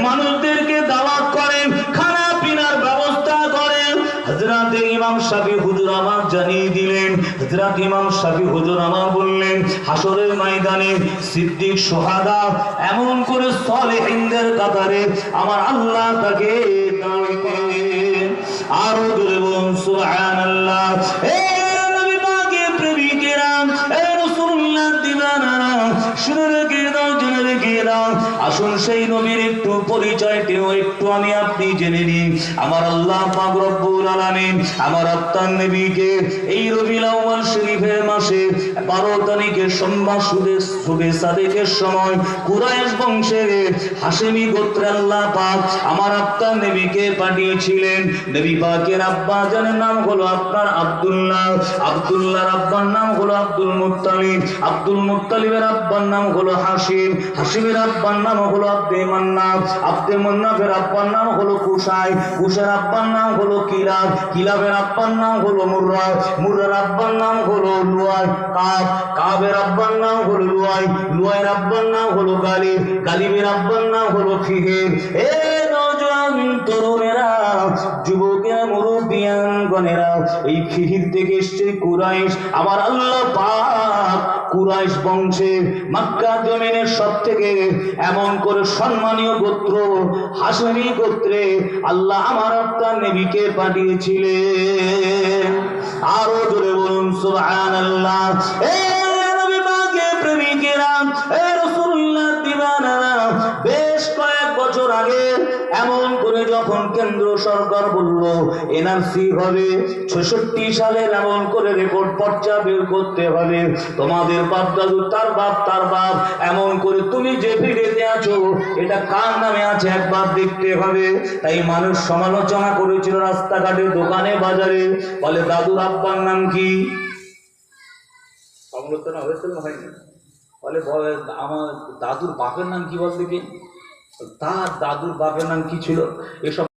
মানুষদেরকে দাওয়াত করেন, খানা পিনার ব্যবস্থা করেন। হযরত ইমাম শাফি হুজুর আমার জানিয়ে দিলেন, হযরত ইমাম শাফি হুজুর আমার বললেন, হাসরের ময়দানে সিদ্দিক, শুহাদা, এমন করে সালেহিনদের কাতারে আমার আল্লাহ তাকে দাঁড় করাবেন। আরো জোরে বলুন সুবহানাল্লাহ। এ নবী পাকের প্রেমিকেরা, এ রাসূলুল্লাহ দিওয়ানারা, শুনে রেখে দাও, জেনে রেখে দাও। আসুন সেই নবীর একটু পরিচয়টিও একটু আমি আপনি জেনে নিই। আমার আল্লাহ পাক রব্বুল আলামিন আমার আপনার নবীকে এই রবিউল আউয়াল শরীফের মাসে 12 তারিখের সোমবার শুভে সাদেকের সময় কুরাইশ বংশের হাশেমি গোত্রে আল্লাহ পাক আমার আপনার নবীকে পাঠিয়েছিলেন। নবী পাকের আব্বা জানের নাম হলো আপনার আব্দুল্লাহ, আব্দুল্লাহর আব্বার নাম হলো আব্দুল মুত্তালিব, আব্দুল মুত্তালিবের আব্বার নাম হলো হাশিম, হাশিমের আব্বার নাম হলো আব্দে মান্নাফ, আব্দে মান্নাফের আব্বার নাম হলো কুসাই, কুসাইর আব্বার নাম হলো কিলাব, কিলাবের আব্বার নাম হলো মুররা, মুররার আব্বার নাম হলো লুয়াই, কাব, কাবের আব্বার নাম হলো লুয়াই, লুয়াইয়ের আব্বার নাম হলো গালিব, গালিবের আব্বার নাম হলো ফিহির। এ নওজোয়ান তরুণেরা, যুবকেরা, মুরব্বিয়ান গণেরা, এই ফিহির থেকে এসছে কুরাইশ। আমার আল্লাহ পাক কুরাইশ বংশে মক্কা জমিনের সবথেকে এমন করে সম্মানীয় গোত্র হাশেমি গোত্রে আল্লাহ আমার আপনার নবীকে পাঠিয়েছিলেন। আরো জোরে বলুন সুবহানাল্লাহ। এ নবী পাকের প্রেমিকেরা, এ রাসূলুল্লাহ দিওয়ানারা, বেশ কয়েক বছর আগে এমন করে যখন কেন্দ্র সরকার বলল এনআরসি হবে, 66 সালের এমন করে রেকর্ড পর্চা বের করতে হবে, তোমাদের বাপ দাদু, তার বাপ এমন করে তুমি যে ভিড়েতে আছো এটা কার নামে আছে একবার দেখতে হবে। তাই মানুষ সমালোচনা করেছিল রাস্তাঘাটে, দোকানে, বাজারে, বলে দাদুর আব্বার নাম কি? সমালোচনা হয়েছিল না হয়নি? বলে আমার দাদুর বাপের নাম কি বল দেখি, তার দাদুর বাপের নাম কি ছিল? এসব